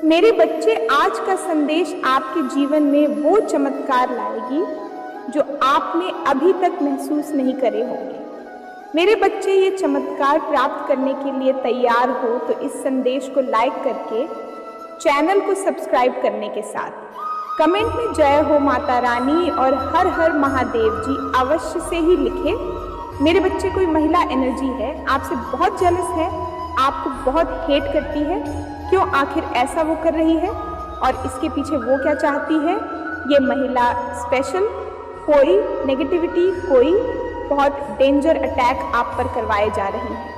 मेरे बच्चे, आज का संदेश आपके जीवन में वो चमत्कार लाएगी जो आपने अभी तक महसूस नहीं करे होंगे। मेरे बच्चे, ये चमत्कार प्राप्त करने के लिए तैयार हो तो इस संदेश को लाइक करके चैनल को सब्सक्राइब करने के साथ कमेंट में जय हो माता रानी और हर हर महादेव जी अवश्य से ही लिखे। मेरे बच्चे, कोई महिला एनर्जी है, आपसे बहुत जेलस है, आपको बहुत हेट करती है। क्यों आखिर ऐसा वो कर रही है और इसके पीछे वो क्या चाहती है? ये महिला स्पेशल, कोई नेगेटिविटी, कोई बहुत डेंजर अटैक आप पर करवाए जा रही हैं।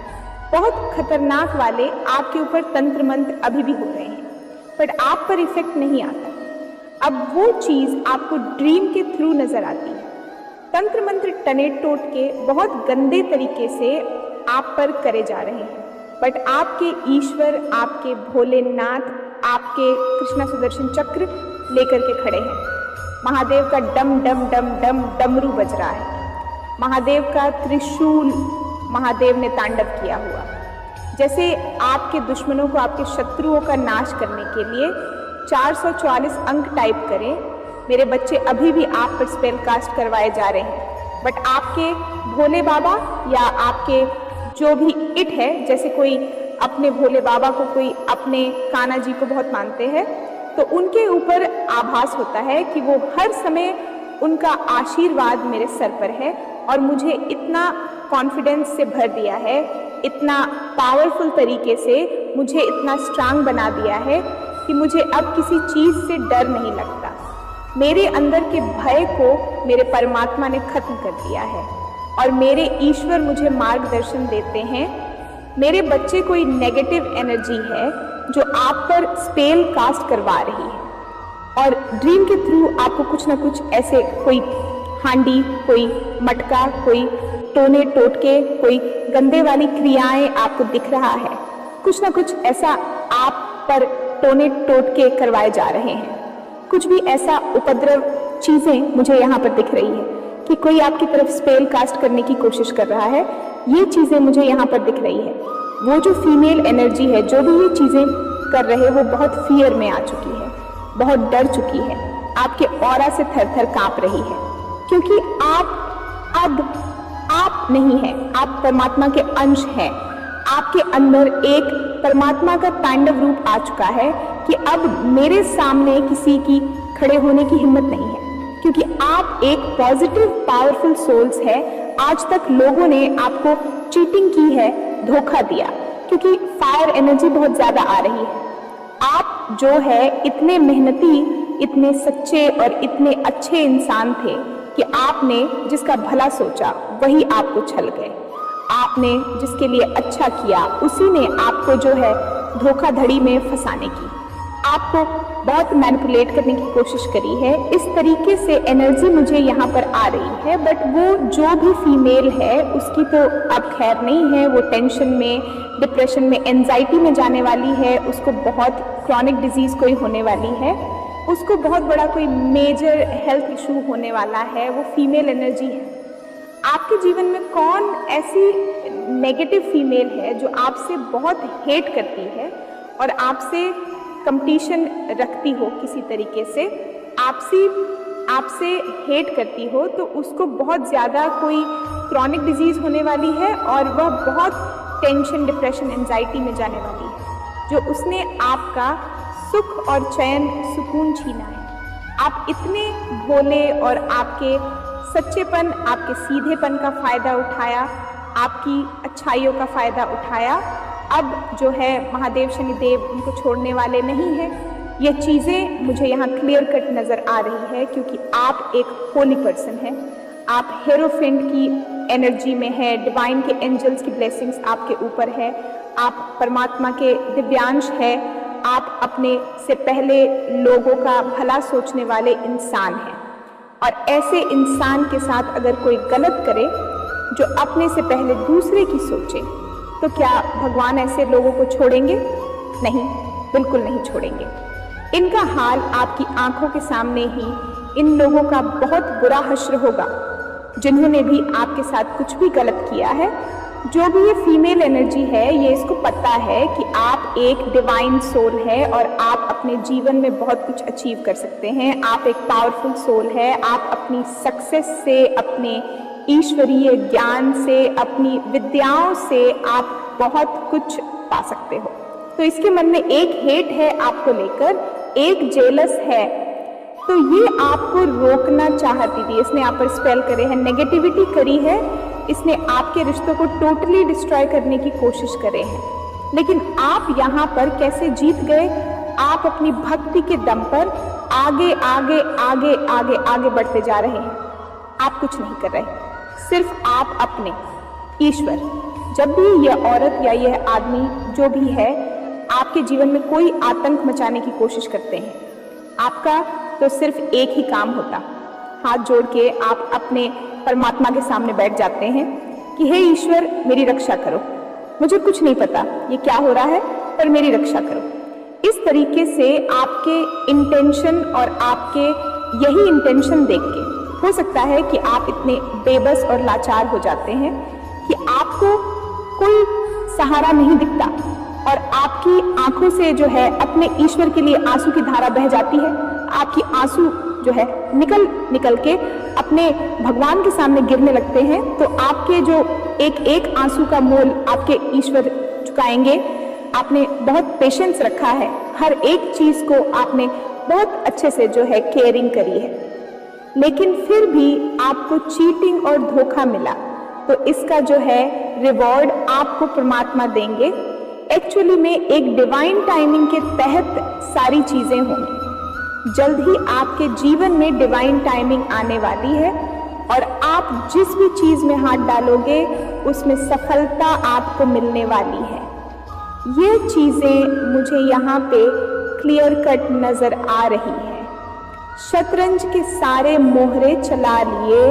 बहुत खतरनाक वाले आपके ऊपर तंत्र मंत्र अभी भी हो रहे हैं, बट आप पर इफेक्ट नहीं आता। अब वो चीज़ आपको ड्रीम के थ्रू नजर आती है। तंत्र मंत्र टने टोट के बहुत गंदे तरीके से आप पर करे जा रहे हैं, बट आपके ईश्वर, आपके भोलेनाथ, आपके कृष्णा सुदर्शन चक्र लेकर के खड़े हैं। महादेव का डम डम डम डम डमरू बज रहा है। महादेव का त्रिशूल महादेव ने तांडव किया हुआ। जैसे आपके दुश्मनों को, आपके शत्रुओं का नाश करने के लिए 444 अंक टाइप करें। मेरे बच्चे, अभी भी आप पर स्पेल कास्ट करवाए जा रहे हैं, बट आपके भोले बाबा या आपके जो भी इट है, जैसे कोई अपने भोले बाबा को, कोई अपने कान्हा जी को बहुत मानते हैं, तो उनके ऊपर आभास होता है कि वो हर समय उनका आशीर्वाद मेरे सर पर है और मुझे इतना कॉन्फिडेंस से भर दिया है, इतना पावरफुल तरीके से मुझे इतना स्ट्रांग बना दिया है कि मुझे अब किसी चीज़ से डर नहीं लगता। मेरे अंदर के भय को मेरे परमात्मा ने खत्म कर दिया है और मेरे ईश्वर मुझे मार्गदर्शन देते हैं। मेरे बच्चे, कोई नेगेटिव एनर्जी है जो आप पर स्पेल कास्ट करवा रही है और ड्रीम के थ्रू आपको कुछ ना कुछ ऐसे, कोई हांडी, कोई मटका, कोई टोने टोटके, कोई गंदे वाली क्रियाएं आपको दिख रहा है। कुछ ना कुछ ऐसा आप पर टोने टोटके करवाए जा रहे हैं। कुछ भी ऐसा उपद्रव चीज़ें मुझे यहाँ पर दिख रही है कि कोई आपकी तरफ स्पेल कास्ट करने की कोशिश कर रहा है। ये चीज़ें मुझे यहाँ पर दिख रही है। वो जो फीमेल एनर्जी है, जो भी ये चीज़ें कर रहे, वो बहुत फियर में आ चुकी है, बहुत डर चुकी है, आपके ऑरा से थर थर काँप रही है, क्योंकि आप नहीं है, आप परमात्मा के अंश हैं। आपके अंदर एक परमात्मा का तांडव रूप आ चुका है कि अब मेरे सामने किसी की खड़े होने की हिम्मत नहीं है, क्योंकि आप एक पॉजिटिव पावरफुल सोल्स है। आज तक लोगों ने आपको चीटिंग की है, धोखा दिया, क्योंकि फायर एनर्जी बहुत ज़्यादा आ रही है। आप जो है इतने मेहनती, इतने सच्चे और इतने अच्छे इंसान थे कि आपने जिसका भला सोचा वही आपको छल गए। आपने जिसके लिए अच्छा किया उसी ने आपको जो है धोखाधड़ी में फंसाने की, आपको बहुत मैनिपुलेट करने की कोशिश करी है। इस तरीके से एनर्जी मुझे यहाँ पर आ रही है, बट वो जो भी फीमेल है उसकी तो अब खैर नहीं है। वो टेंशन में, डिप्रेशन में, एंजाइटी में जाने वाली है। उसको बहुत क्रॉनिक डिजीज़ कोई होने वाली है, उसको बहुत बड़ा कोई मेजर हेल्थ इशू होने वाला है। वो फीमेल एनर्जी है। आपके जीवन में कौन ऐसी नेगेटिव फीमेल है जो आपसे बहुत हेट करती है और आपसे कंपटीशन रखती हो, किसी तरीके से आपसे हेट करती हो, तो उसको बहुत ज़्यादा कोई क्रॉनिक डिजीज़ होने वाली है और वह बहुत टेंशन, डिप्रेशन, एंजाइटी में जाने वाली है, जो उसने आपका सुख और चैन, सुकून छीना है। आप इतने भोले और आपके सच्चेपन, आपके सीधेपन का फ़ायदा उठाया, आपकी अच्छाइयों का फ़ायदा उठाया। अब जो है महादेव शनिदेव उनको छोड़ने वाले नहीं हैं। ये चीज़ें मुझे यहाँ क्लियर कट नज़र आ रही है, क्योंकि आप एक होली पर्सन हैं। आप हेरोफेंट की एनर्जी में है, डिवाइन के एंजल्स की ब्लेसिंग्स आपके ऊपर है, आप परमात्मा के दिव्यांश है, आप अपने से पहले लोगों का भला सोचने वाले इंसान हैं। और ऐसे इंसान के साथ अगर कोई गलत करे जो अपने से पहले दूसरे की सोचे, तो क्या भगवान ऐसे लोगों को छोड़ेंगे? नहीं, बिल्कुल नहीं छोड़ेंगे। इनका हाल आपकी आंखों के सामने ही इन लोगों का बहुत बुरा हश्र होगा, जिन्होंने भी आपके साथ कुछ भी गलत किया है। जो भी ये फीमेल एनर्जी है, ये इसको पता है कि आप एक डिवाइन सोल है और आप अपने जीवन में बहुत कुछ अचीव कर सकते हैं। आप एक पावरफुल सोल है। आप अपनी सक्सेस से, अपने ईश्वरीय ज्ञान से, अपनी विद्याओं से आप बहुत कुछ पा सकते हो। तो इसके मन में एक हेट है आपको लेकर, एक जेलस है, तो ये आपको रोकना चाहती थी। इसने आप पर स्पेल करे हैं, नेगेटिविटी करी है, इसने आपके रिश्तों को टोटली डिस्ट्रॉय करने की कोशिश करे हैं। लेकिन आप यहाँ पर कैसे जीत गए? आप अपनी भक्ति के दम पर आगे आगे आगे आगे आगे बढ़ते जा रहे हैं। आप कुछ नहीं कर रहे, सिर्फ आप अपने ईश्वर। जब भी यह औरत या यह आदमी जो भी है आपके जीवन में कोई आतंक मचाने की कोशिश करते हैं, आपका तो सिर्फ एक ही काम होता, हाथ जोड़ के आप अपने परमात्मा के सामने बैठ जाते हैं कि हे ईश्वर, मेरी रक्षा करो। मुझे कुछ नहीं पता ये क्या हो रहा है, पर मेरी रक्षा करो। इस तरीके से आपके इंटेंशन और आपके यही इंटेंशन देख के हो सकता है कि आप इतने बेबस और लाचार हो जाते हैं कि आपको कोई सहारा नहीं दिखता और आपकी आंखों से जो है अपने ईश्वर के लिए आंसू की धारा बह जाती है। आपकी आंसू जो है निकल निकल के अपने भगवान के सामने गिरने लगते हैं। तो आपके जो एक एक आंसू का मोल आपके ईश्वर चुकाएंगे। आपने बहुत पेशेंस रखा है, हर एक चीज को आपने बहुत अच्छे से जो है केयरिंग करी है, लेकिन फिर भी आपको चीटिंग और धोखा मिला, तो इसका जो है रिवॉर्ड आपको परमात्मा देंगे। एक्चुअली में एक डिवाइन टाइमिंग के तहत सारी चीजें होंगी। जल्द ही आपके जीवन में डिवाइन टाइमिंग आने वाली है और आप जिस भी चीज में हाथ डालोगे उसमें सफलता आपको मिलने वाली है। ये चीजें मुझे यहाँ पे क्लियर कट नजर आ रही है। शतरंज के सारे मोहरे चला लिए,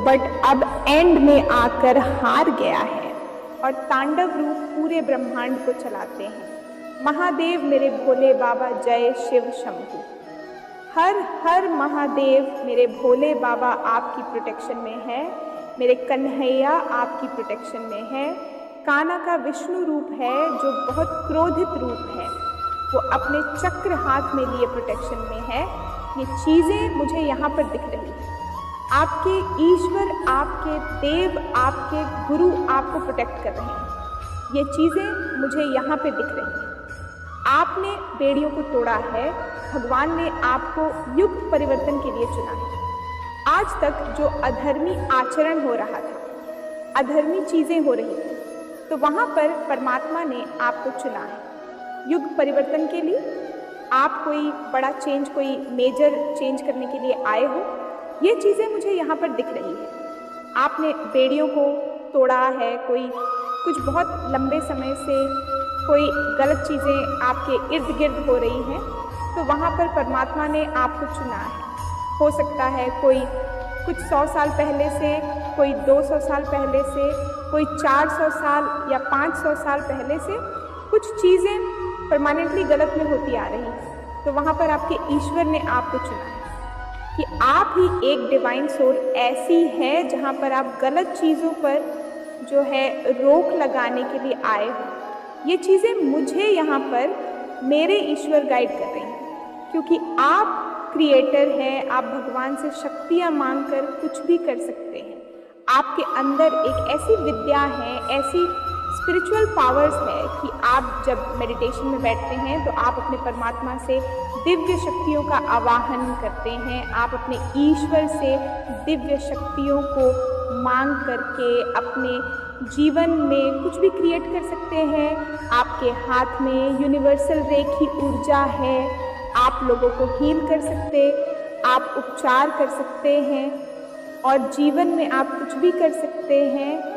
बट अब एंड में आकर हार गया है और तांडव रूप पूरे ब्रह्मांड को चलाते हैं। महादेव मेरे भोले बाबा, जय शिव शंभू। हर हर महादेव मेरे भोले बाबा आपकी प्रोटेक्शन में है। मेरे कन्हैया आपकी प्रोटेक्शन में है। कान्हा का विष्णु रूप है जो बहुत क्रोधित रूप है, वो अपने चक्र हाथ में लिए प्रोटेक्शन में है। ये चीज़ें मुझे यहाँ पर दिख रही हैं। आपके ईश्वर, आपके देव, आपके गुरु आपको प्रोटेक्ट कर रहे हैं। ये चीज़ें मुझे यहाँ पे दिख रही हैं। आपने बेड़ियों को तोड़ा है, भगवान ने आपको युग परिवर्तन के लिए चुना है। आज तक जो अधर्मी आचरण हो रहा था, अधर्मी चीज़ें हो रही थी, तो वहाँ पर परमात्मा ने आपको चुना है युग परिवर्तन के लिए। आप कोई बड़ा चेंज, कोई मेजर चेंज करने के लिए आए हो। ये चीज़ें मुझे यहाँ पर दिख रही है। आपने बेड़ियों को तोड़ा है, कोई कुछ बहुत लंबे समय से कोई गलत चीज़ें आपके इर्द गिर्द हो रही हैं, तो वहाँ पर परमात्मा ने आपको चुना है। हो सकता है कोई कुछ 100 साल पहले से, कोई 200 साल पहले से, कोई 400 साल या 500 साल पहले से कुछ चीज़ें परमानेंटली गलत में होती आ रही हैं, तो वहाँ पर आपके ईश्वर ने आपको चुना है कि आप ही एक डिवाइन सोल ऐसी है जहाँ पर आप गलत चीज़ों पर जो है रोक लगाने के लिए आए हो। ये चीज़ें मुझे यहाँ पर मेरे ईश्वर गाइड कर रही हैं, क्योंकि आप क्रिएटर हैं। आप भगवान से शक्तियाँ मांगकर कुछ भी कर सकते हैं। आपके अंदर एक ऐसी विद्या है, ऐसी स्पिरिचुअल पावर्स है कि आप जब मेडिटेशन में बैठते हैं तो आप अपने परमात्मा से दिव्य शक्तियों का आवाहन करते हैं। आप अपने ईश्वर से दिव्य शक्तियों को मांग करके अपने जीवन में कुछ भी क्रिएट कर सकते हैं। आपके हाथ में यूनिवर्सल रेखी ऊर्जा है। आप लोगों को हील कर सकते, आप उपचार कर सकते हैं और जीवन में आप कुछ भी कर सकते हैं।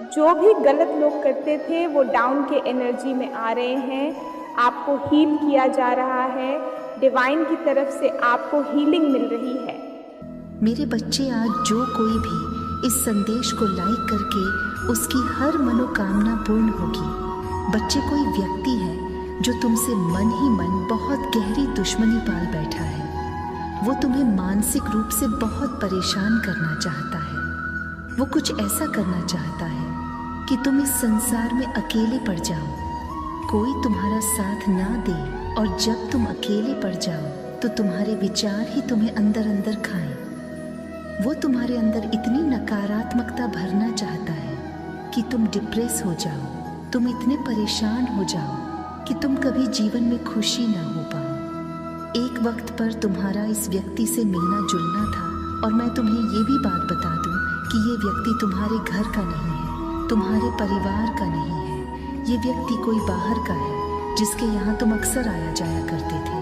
जो भी गलत लोग करते थे वो डाउन के एनर्जी में आ रहे हैं। आपको हील किया जा रहा है, डिवाइन की तरफ से आपको हीलिंग मिल रही है। मेरे बच्चे, आज जो कोई भी इस संदेश को लाइक करके उसकी हर मनोकामना पूर्ण होगी। बच्चे, कोई व्यक्ति है जो तुमसे मन ही मन बहुत गहरी दुश्मनी पाल बैठा है। वो तुम्हें मानसिक रूप से बहुत परेशान करना चाहता है। वो कुछ ऐसा करना चाहता है कि तुम इस संसार में अकेले पड़ जाओ, कोई तुम्हारा साथ ना दे, और जब तुम अकेले पड़ जाओ तो तुम्हारे विचार ही तुम्हें अंदर अंदर खाएं। वो तुम्हारे अंदर इतनी नकारात्मकता भरना चाहता है कि तुम डिप्रेस हो जाओ, तुम इतने परेशान हो जाओ कि तुम कभी जीवन में खुशी ना हो पाओ। एक वक्त पर तुम्हारा इस व्यक्ति से मिलना जुलना था, और मैं तुम्हें ये भी बात बता दूं कि ये व्यक्ति तुम्हारे घर का नहीं है, तुम्हारे परिवार का नहीं है। ये व्यक्ति कोई बाहर का है जिसके यहाँ तुम अक्सर आया जाया करते थे।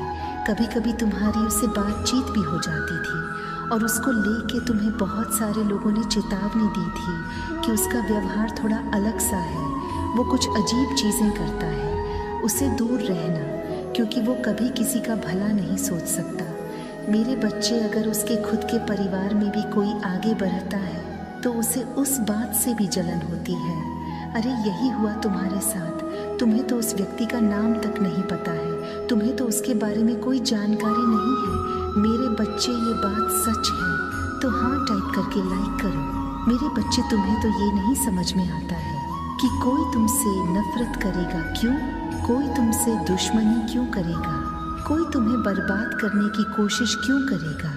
कभी कभी तुम्हारी उससे बातचीत भी हो जाती थी, और उसको लेके तुम्हें बहुत सारे लोगों ने चेतावनी दी थी कि उसका व्यवहार थोड़ा अलग सा है, वो कुछ अजीब चीज़ें करता है, उससे दूर रहना, क्योंकि वो कभी किसी का भला नहीं सोच सकता। मेरे बच्चे, अगर उसके खुद के परिवार में भी कोई आगे बढ़ता है तो उसे उस बात से भी जलन होती है। अरे यही हुआ तुम्हारे साथ। तुम्हें तो उस व्यक्ति का नाम तक नहीं पता है, तुम्हें तो उसके बारे में कोई जानकारी नहीं है। मेरे बच्चे, ये बात सच है तो हाँ टाइप करके लाइक करो। मेरे बच्चे, तुम्हें तो ये नहीं समझ में आता है कि कोई तुमसे नफरत करेगा क्यों, कोई तुमसे दुश्मनी क्यों करेगा, कोई तुम्हें बर्बाद करने की कोशिश क्यों करेगा।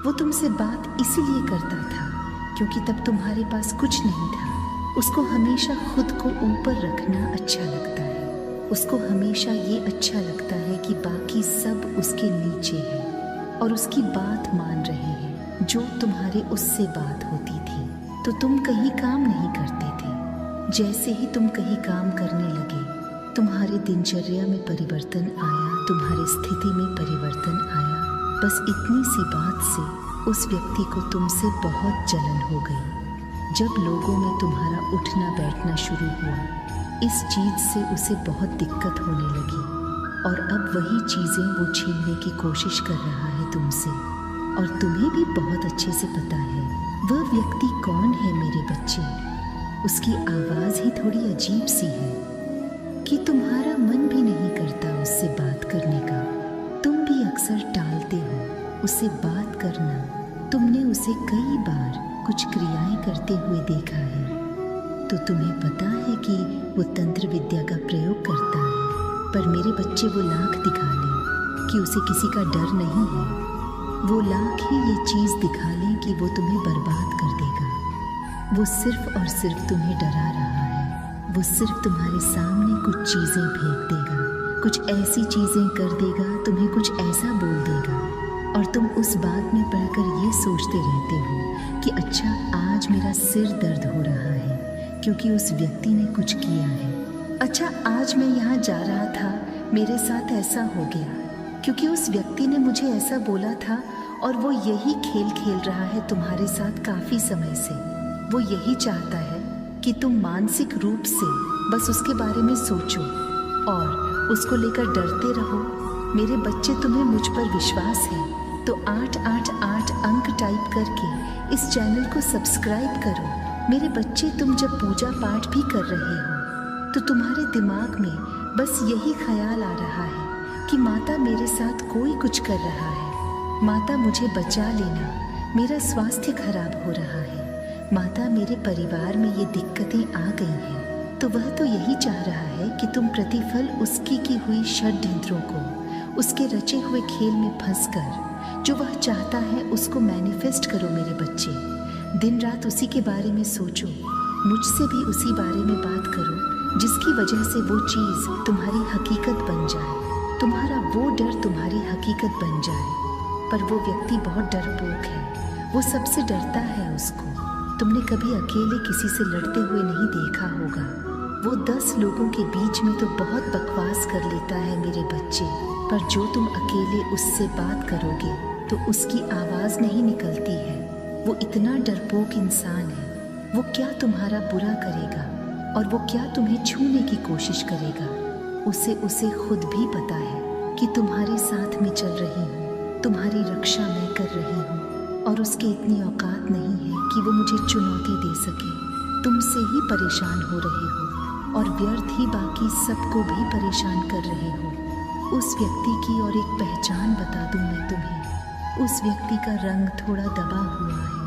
वो तुमसे बात इसीलिए करता था क्योंकि तब तुम्हारे पास कुछ नहीं था। उसको हमेशा खुद को ऊपर रखना अच्छा लगता है, उसको हमेशा ये अच्छा लगता है कि बाकी सब उसके नीचे है और उसकी बात मान रहे हैं। जो तुम्हारे उससे बात होती थी तो तुम कहीं काम नहीं करते थे। जैसे ही तुम कहीं काम करने लगे, तुम्हारे दिनचर्या में परिवर्तन आया, तुम्हारी स्थिति में परिवर्तन आया। बस इतनी सी बात से उस व्यक्ति को तुमसे बहुत जलन हो गई। जब लोगों में तुम्हारा उठना बैठना शुरू हुआ, इस चीज़ से उसे बहुत दिक्कत होने लगी, और अब वही चीज़ें वो छीनने की कोशिश कर रहा है तुमसे। और तुम्हें भी बहुत अच्छे से पता है वह व्यक्ति कौन है मेरे बच्चे। उसकी आवाज़ ही थोड़ी अजीब सी है कि तुम्हारा मन भी नहीं करता उससे बात करने का। तुम भी अक्सर टालते हो उससे बात करना। तुमने उसे कई बार कुछ क्रियाएं करते हुए देखा है, तो तुम्हें पता है कि वो तंत्र विद्या का प्रयोग करता है। पर मेरे बच्चे, वो लाख दिखा ले कि उसे किसी का डर नहीं है, वो लाख ही ये चीज़ दिखा ले कि वो तुम्हें बर्बाद कर देगा। वो सिर्फ और सिर्फ तुम्हें डरा रहा है। वो सिर्फ तुम्हारे सामने कुछ चीज़ें फेंक देगा, कुछ ऐसी चीज़ें कर देगा, तुम्हें कुछ ऐसा बोल देगा, और तुम उस बात में पढ़कर ये सोचते रहते हो कि अच्छा आज मेरा सिर दर्द हो रहा है क्योंकि उस व्यक्ति ने कुछ किया है। अच्छा आज मैं यहाँ जा रहा था, मेरे साथ ऐसा हो गया क्योंकि उस व्यक्ति ने मुझे ऐसा बोला था, और वो यही खेल खेल रहा है तुम्हारे साथ काफ़ी समय से। वो यही चाहता है कि तुम मानसिक रूप से बस उसके बारे में सोचो और उसको लेकर डरते रहो। मेरे बच्चे, तुम्हें मुझ पर विश्वास है तो 888 अंक टाइप करके इस चैनल को सब्सक्राइब करो। मेरे बच्चे, तुम जब पूजा पाठ भी कर रहे हो तो तुम्हारे दिमाग में बस यही ख्याल आ रहा है कि माता मेरे साथ कोई कुछ कर रहा है, माता मुझे बचा लेना, मेरा स्वास्थ्य खराब हो रहा है, माता मेरे परिवार में ये दिक्कतें आ गई हैं। तो वह तो यही चाह रहा है कि तुम प्रतिफल उसकी की हुई षड्यंत्रों को, उसके रचे हुए खेल में फंसकर जो वह चाहता है उसको मैनिफेस्ट करो। मेरे बच्चे, दिन रात उसी के बारे में सोचो, मुझसे भी उसी बारे में बात करो जिसकी वजह से वो चीज़ तुम्हारी हकीकत बन जाए, तुम्हारा वो डर तुम्हारी हकीकत बन जाए। पर वो व्यक्ति बहुत डरपोक है, वो सबसे डरता है उसको। तुमने कभी अकेले किसी से लड़ते हुए नहीं देखा होगा। वो 10 लोगों के बीच में तो बहुत बकवास कर लेता है मेरे बच्चे, पर जो तुम अकेले उससे बात करोगे तो उसकी आवाज़ नहीं निकलती है। वो इतना डरपोक इंसान है, वो क्या तुम्हारा बुरा करेगा और वो क्या तुम्हें छूने की कोशिश करेगा। उसे खुद भी पता है कि तुम्हारे साथ में चल रही हूँ, तुम्हारी रक्षा मैं कर रही हूँ, और उसके इतनी औकात नहीं है कि वो मुझे चुनौती दे सके। तुमसे ही परेशान हो रहे हो और व्यर्थ ही बाकी सबको भी परेशान कर रहे हो। उस व्यक्ति की और एक पहचान बता दूं मैं तुम्हें। उस व्यक्ति का रंग थोड़ा दबा हुआ है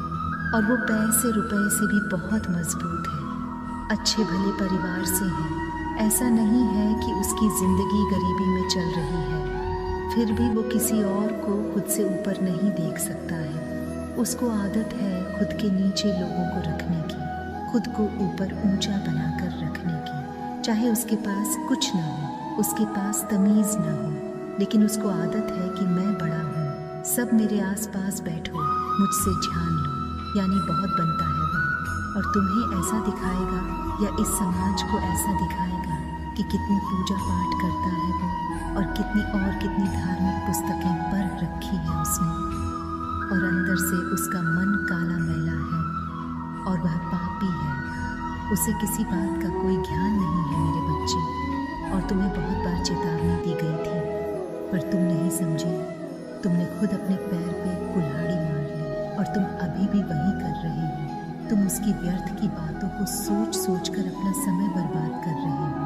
और वो पैसे रुपए से भी बहुत मजबूत है। अच्छे भले परिवार से है। ऐसा नहीं है कि उसकी जिंदगी गरीबी में चल रही है, फिर भी वो किसी और को खुद से ऊपर नहीं देख सकता है। उसको आदत है खुद के नीचे लोगों को रखने की, खुद को ऊपर ऊंचा बनाकर रखने की। चाहे उसके पास कुछ ना हो, उसके पास तमीज़ ना हो, लेकिन उसको आदत है कि मैं बड़ा हूँ, सब मेरे आसपास बैठो, मुझसे ध्यान लो, यानी बहुत बनता है वो। और तुम्हें ऐसा दिखाएगा या इस समाज को ऐसा दिखाएगा कि कितनी पूजा पाठ करता है वो, और कितनी धार्मिक पुस्तकें पढ़ रखी है उसने, और अंदर से उसका मन काला मैला है और वह पापी है। उसे किसी बात का कोई ज्ञान नहीं है मेरे बच्चे, और तुम्हें बहुत बार चेतावनी दी गई थी, पर तुम नहीं समझे। तुमने खुद अपने पैर पे कुल्हाड़ी मार ली, और तुम अभी भी वही कर रहे हो। तुम उसकी व्यर्थ की बातों को सोच सोच कर अपना समय बर्बाद कर रहे हो।